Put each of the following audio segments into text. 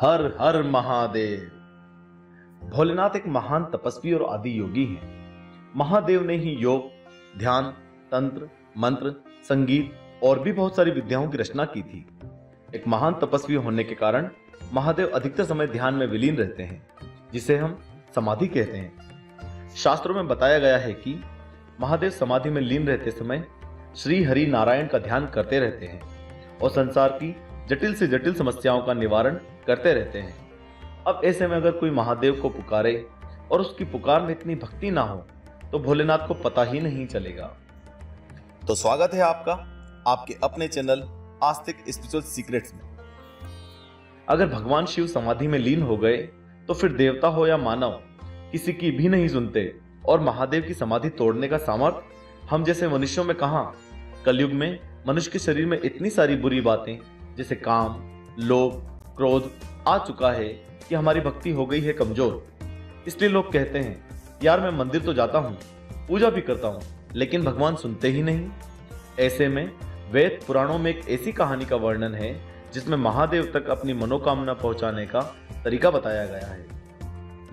हर हर महादेव। भोलेनाथ एक महान तपस्वी और आदि योगी हैं। महादेव ने ही योग, ध्यान, तंत्र, मंत्र, संगीत और भी बहुत सारी विद्याओं की रचना की थी। एक महान तपस्वी होने के कारण महादेव अधिकतर समय ध्यान में विलीन रहते हैं, जिसे हम समाधि कहते हैं। शास्त्रों में बताया गया है कि महादेव समाधि में लीन रहते समय श्री हरि नारायण का ध्यान करते रहते हैं और संसार की जटिल से जटिल समस्याओं का निवारण करते रहते हैं। अब ऐसे में अगर कोई महादेव को पुकारे और उसकी पुकार में इतनी भक्ति ना हो तो भोलेनाथ को पता ही नहीं चलेगा। तो स्वागत है आपका आपके अपने चैनल आस्तिक स्पिरिचुअल सीक्रेट्स में। अगर भगवान शिव समाधि में लीन हो गए तो फिर देवता हो या मानव किसी की भी नहीं सुनते और महादेव की समाधि तोड़ने का सामर्थ्य हम जैसे मनुष्यों में कहां। कलयुग में मनुष्य के शरीर में इतनी सारी बुरी बातें जैसे काम, लोभ, क्रोध आ चुका है कि हमारी भक्ति हो गई है कमजोर। इसलिए लोग कहते हैं यार मैं मंदिर तो जाता हूँ, पूजा भी करता हूँ, लेकिन भगवान सुनते ही नहीं। ऐसे में वेद पुराणों में एक ऐसी कहानी का वर्णन है जिसमें महादेव तक अपनी मनोकामना पहुंचाने का तरीका बताया गया है।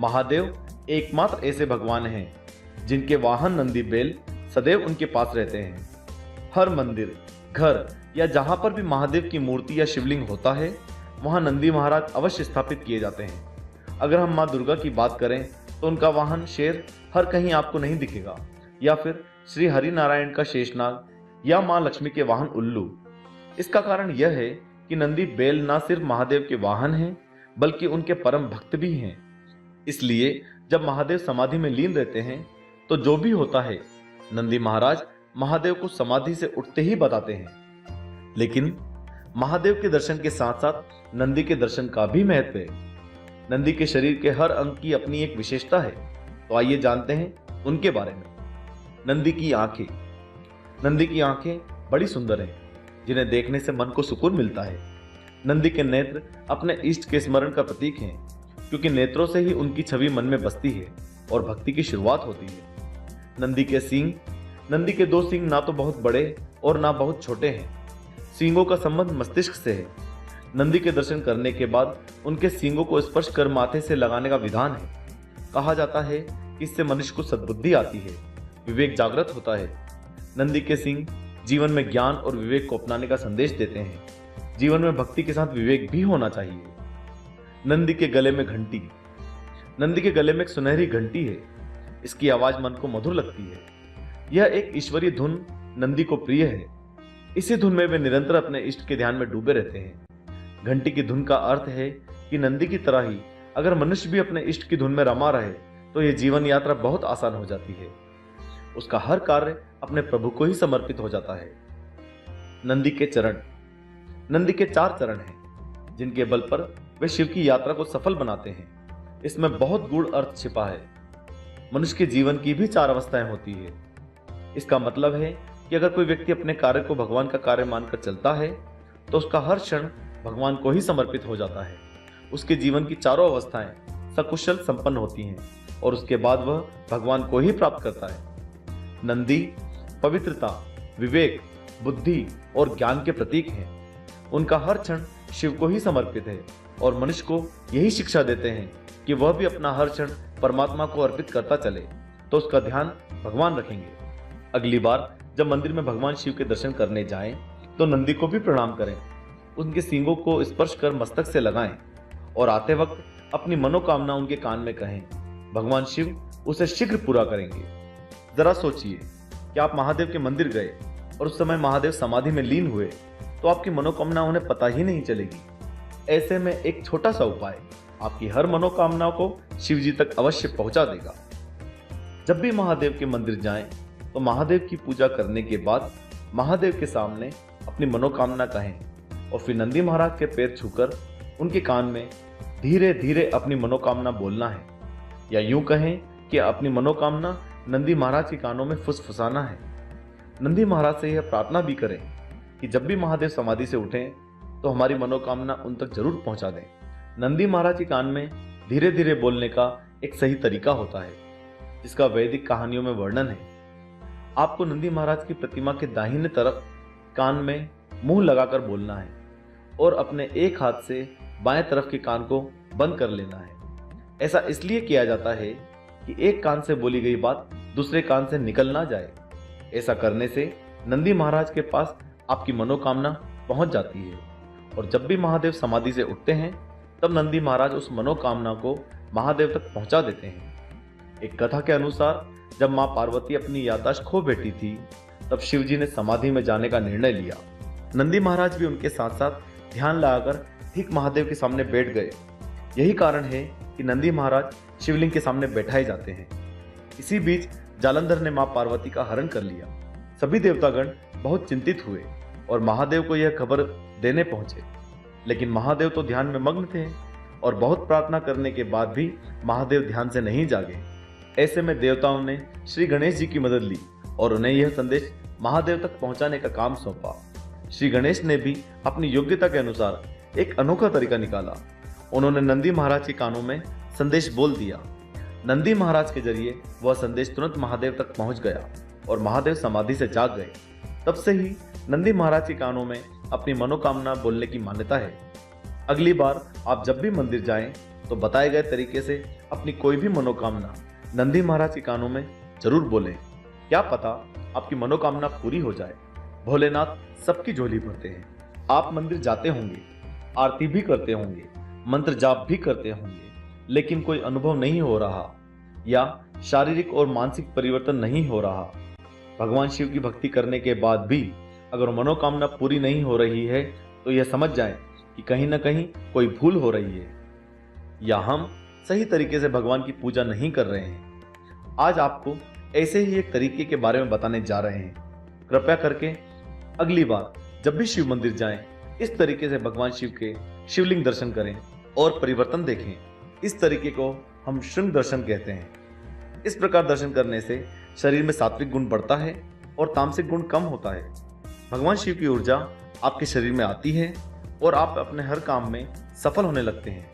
महादेव एकमात्र ऐसे भगवान हैं जिनके वाहन नंदी बैल सदैव उनके पास रहते हैं। हर मंदिर, घर या जहां पर भी महादेव की मूर्ति या शिवलिंग होता है वहां नंदी महाराज अवश्य स्थापित किए जाते हैं। अगर हम मां दुर्गा की बात करें तो उनका वाहन शेर हर कहीं आपको नहीं दिखेगा, या फिर श्री हरि नारायण का शेषनाग या मां लक्ष्मी के वाहन उल्लू। इसका कारण यह है कि नंदी बैल न सिर्फ महादेव के वाहन हैं बल्कि उनके परम भक्त भी हैं। इसलिए जब महादेव समाधि में लीन रहते हैं तो जो भी होता है नंदी महाराज महादेव को समाधि से उठते ही बताते हैं। लेकिन महादेव के दर्शन के साथ साथ नंदी के दर्शन का भी महत्व है। नंदी के शरीर के हर अंग की अपनी एक विशेषता है, तो आइए जानते हैं उनके बारे में। नंदी की आंखें। नंदी की आंखें बड़ी सुंदर हैं, जिन्हें देखने से मन को सुकून मिलता है। नंदी के नेत्र अपने इष्ट के स्मरण का प्रतीक हैं, क्योंकि नेत्रों से ही उनकी छवि मन में बसती है और भक्ति की शुरुआत होती है। नंदी के सींग। नंदी के दो सींग ना तो बहुत बड़े और ना बहुत छोटे हैं। सींगों का संबंध मस्तिष्क से है। नंदी के दर्शन करने के बाद उनके सींगों को स्पर्श कर माथे से लगाने का विधान है। कहा जाता है कि इससे मनुष्य को सद्बुद्धि आती है, विवेक जागृत होता है। नंदी के सींग जीवन में ज्ञान और विवेक को अपनाने का संदेश देते हैं। जीवन में भक्ति के साथ विवेक भी होना चाहिए। नंदी के गले में घंटी। नंदी के गले में एक सुनहरी घंटी है। इसकी आवाज मन को मधुर लगती है। यह एक ईश्वरीय धुन नंदी को प्रिय है। इसी धुन में वे निरंतर अपने इष्ट के ध्यान में डूबे रहते हैं। घंटी की धुन का अर्थ है कि नंदी की तरह ही अगर मनुष्य भी अपने इष्ट की धुन में रमा रहे तो यह जीवन यात्रा बहुत आसान हो जाती है। उसका हर कार्य अपने प्रभु को ही समर्पित हो जाता है। नंदी के चरण। नंदी के 4 चरण हैं, जिनके बल पर वे शिव की यात्रा को सफल बनाते हैं। इसमें बहुत गूढ़ अर्थ छिपा है। मनुष्य के जीवन की भी 4 अवस्थाएं होती है। इसका मतलब है कि अगर कोई व्यक्ति अपने कार्य को भगवान का कार्य मानकर चलता है तो उसका हर क्षण भगवान को ही समर्पित हो जाता है। उसके जीवन की 4 अवस्थाएं सकुशल संपन्न होती हैं और उसके बाद वह भगवान को ही प्राप्त करता है। नंदी पवित्रता, विवेक, बुद्धि और ज्ञान के प्रतीक हैं। उनका हर क्षण शिव को ही समर्पित है और मनुष्य को यही शिक्षा देते हैं कि वह भी अपना हर क्षण परमात्मा को अर्पित करता चले तो उसका ध्यान भगवान रखेंगे। अगली बार जब मंदिर में भगवान शिव के दर्शन करने जाएं तो नंदी को भी प्रणाम करें। उनके सींगों को स्पर्श कर मस्तक से लगाएं और आते वक्त अपनी मनोकामना उनके कान में कहें। भगवान शिव उसे शीघ्र पूरा करेंगे। जरा सोचिए कि आप महादेव के मंदिर गए और उस समय महादेव समाधि में लीन हुए तो आपकी मनोकामना उन्हें पता ही नहीं चलेगी। ऐसे में एक छोटा सा उपाय आपकी हर मनोकामना को शिव जी तक अवश्य पहुंचा देगा। जब भी महादेव के मंदिर जाएं तो महादेव की पूजा करने के बाद महादेव के सामने अपनी मनोकामना कहें और फिर नंदी महाराज के पैर छूकर उनके कान में धीरे धीरे अपनी मनोकामना बोलना है, या यूं कहें कि अपनी मनोकामना नंदी महाराज के कानों में फुसफुसाना है। नंदी महाराज से यह प्रार्थना भी करें कि जब भी महादेव समाधि से उठें तो हमारी मनोकामना उन तक जरूर पहुंचा दें। नंदी महाराज के कान में धीरे धीरे बोलने का एक सही तरीका होता है, जिसका वैदिक कहानियों में वर्णन है। आपको नंदी महाराज की प्रतिमा के दाहिने तरफ कान में मुंह लगाकर बोलना है और अपने एक हाथ से बाएं तरफ के कान को बंद कर लेना है। ऐसा इसलिए किया जाता है कि एक कान से बोली गई बात दूसरे कान से निकल ना जाए। ऐसा करने से नंदी महाराज के पास आपकी मनोकामना पहुंच जाती है और जब भी महादेव समाधि से उठते हैं तब नंदी महाराज उस मनोकामना को महादेव तक पहुंचा देते हैं। एक कथा के अनुसार जब मां पार्वती अपनी याददाश्त खो बैठी थी तब शिवजी ने समाधि में जाने का निर्णय लिया। नंदी महाराज भी उनके साथ साथ ध्यान लगाकर ठीक महादेव के सामने बैठ गए। यही कारण है कि नंदी महाराज शिवलिंग के सामने बैठाए जाते हैं। इसी बीच जालंधर ने मां पार्वती का हरण कर लिया। सभी देवतागण बहुत चिंतित हुए और महादेव को यह खबर देने पहुंचे, लेकिन महादेव तो ध्यान में मग्न थे और बहुत प्रार्थना करने के बाद भी महादेव ध्यान से नहीं जागे। ऐसे में देवताओं ने श्री गणेश जी की मदद ली और उन्हें यह संदेश महादेव तक पहुंचाने का काम सौंपा। श्री गणेश ने भी अपनी योग्यता के अनुसार एक अनोखा तरीका निकाला। उन्होंने नंदी महाराज के कानों में संदेश बोल दिया। नंदी महाराज के जरिए वह संदेश तुरंत महादेव तक पहुंच गया और महादेव समाधि से जाग गए। तब से ही नंदी महाराज के कानों में अपनी मनोकामना बोलने की मान्यता है। अगली बार आप जब भी मंदिर जाएं तो बताए गए तरीके से अपनी कोई भी मनोकामना नंदी महाराज के कानों में जरूर बोलें। क्या पता आपकी मनोकामना पूरी हो जाए। भोलेनाथ सबकी झोली भरते हैं। आप मंदिर जाते होंगे, आरती भी करते होंगे, मंत्र जाप भी करते होंगे, लेकिन कोई अनुभव नहीं हो रहा या शारीरिक और मानसिक परिवर्तन नहीं हो रहा। भगवान शिव की भक्ति करने के बाद भी अगर मनोकामना पूरी नहीं हो रही है तो यह समझ जाएं कि कहीं ना कहीं कोई भूल हो रही है या हम सही तरीके से भगवान की पूजा नहीं कर रहे हैं। आज आपको ऐसे ही एक तरीके के बारे में बताने जा रहे हैं। कृपया करके अगली बार जब भी शिव मंदिर जाएं, इस तरीके से भगवान शिव के शिवलिंग दर्शन करें और परिवर्तन देखें। इस तरीके को हम श्रृंग दर्शन कहते हैं। इस प्रकार दर्शन करने से शरीर में सात्विक गुण बढ़ता है और तामसिक गुण कम होता है। भगवान शिव की ऊर्जा आपके शरीर में आती है और आप अपने हर काम में सफल होने लगते हैं।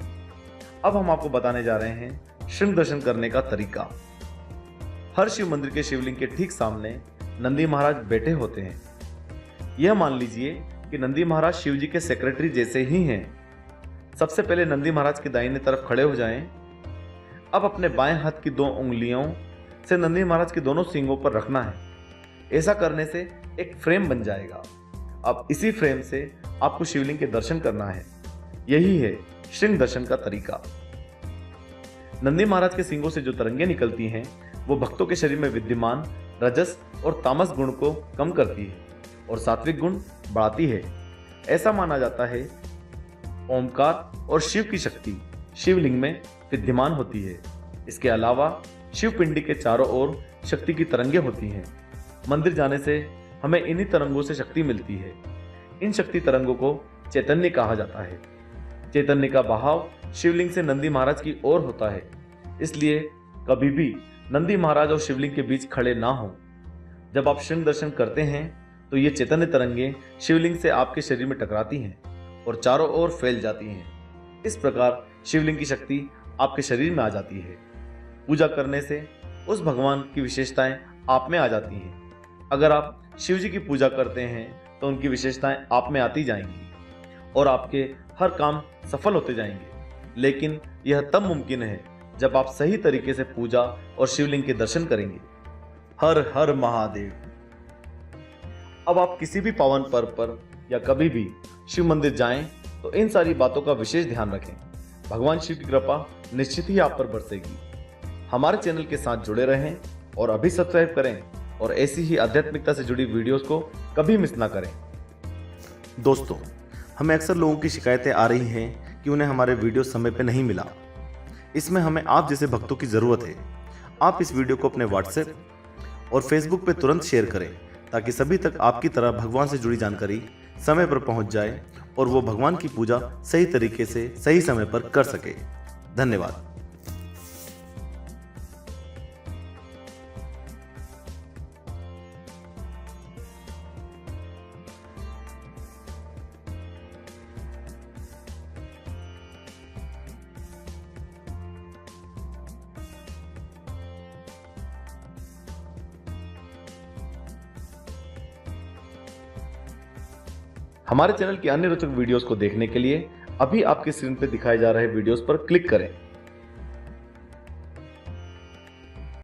अब हम आपको बताने जा रहे हैं श्रृंग दर्शन करने का तरीका। हर शिव मंदिर के शिवलिंग के ठीक सामने नंदी महाराज बैठे होते हैं। यह मान लीजिए कि नंदी महाराज शिव जी के सेक्रेटरी जैसे ही हैं। सबसे पहले नंदी महाराज की दाहिने तरफ खड़े हो जाएं। अब अपने बाएं हाथ की 2 उंगलियों से नंदी महाराज के दोनों सींगों पर रखना है। ऐसा करने से एक फ्रेम बन जाएगा। अब इसी फ्रेम से आपको शिवलिंग के दर्शन करना है। यही है श्रृंग दर्शन का तरीका। नंदी महाराज के सींगों से जो तरंगे निकलती हैं वो भक्तों के शरीर में विद्यमान रजस और तामस गुण को कम करती है और सात्विक गुण बढ़ाती है। ऐसा माना जाता है ओमकार और शिव की शक्ति शिवलिंग में विद्यमान होती है। इसके अलावा शिव पिंडी के चारों ओर शक्ति की तरंगे होती हैं। मंदिर जाने से हमें इन्हीं तरंगों से शक्ति मिलती है। इन शक्ति तरंगों को चैतन्य कहा जाता है। चैतन्य का बहाव शिवलिंग से नंदी महाराज की ओर होता है, इसलिए कभी भी नंदी महाराज और शिवलिंग के बीच खड़े ना हो। जब आप श्रृंग दर्शन करते हैं तो ये चैतन्य तरंगे शिवलिंग से आपके शरीर में टकराती हैं और चारों ओर फैल जाती हैं। इस प्रकार शिवलिंग की शक्ति आपके शरीर में आ जाती है। पूजा करने से उस भगवान की विशेषताएं आप में आ जाती हैं। अगर आप शिव जी की पूजा करते हैं तो उनकी विशेषताएं आप में आती जाएंगी और आपके हर काम सफल होते जाएंगे। लेकिन यह तब मुमकिन है जब आप सही तरीके से पूजा और शिवलिंग के दर्शन करेंगे। हर हर महादेव। अब आप किसी भी पावन पर्व पर या कभी भी शिव मंदिर जाएं तो इन सारी बातों का विशेष ध्यान रखें। भगवान शिव की कृपा निश्चित ही आप पर बरसेगी। हमारे चैनल के साथ जुड़े रहें और अभी सब्सक्राइब करें और ऐसी ही आध्यात्मिकता से जुड़ी वीडियोस को कभी मिस ना करें। दोस्तों, हमें अक्सर लोगों की शिकायतें आ रही हैं कि उन्हें हमारे वीडियो समय पे नहीं मिला। इसमें हमें आप जैसे भक्तों की ज़रूरत है। आप इस वीडियो को अपने व्हाट्सएप और फेसबुक पे तुरंत शेयर करें ताकि सभी तक आपकी तरह भगवान से जुड़ी जानकारी समय पर पहुंच जाए और वो भगवान की पूजा सही तरीके से सही समय पर कर सके। धन्यवाद। हमारे चैनल की अन्य रोचक वीडियोस को देखने के लिए अभी आपके स्क्रीन पर दिखाए जा रहे वीडियोस पर क्लिक करें।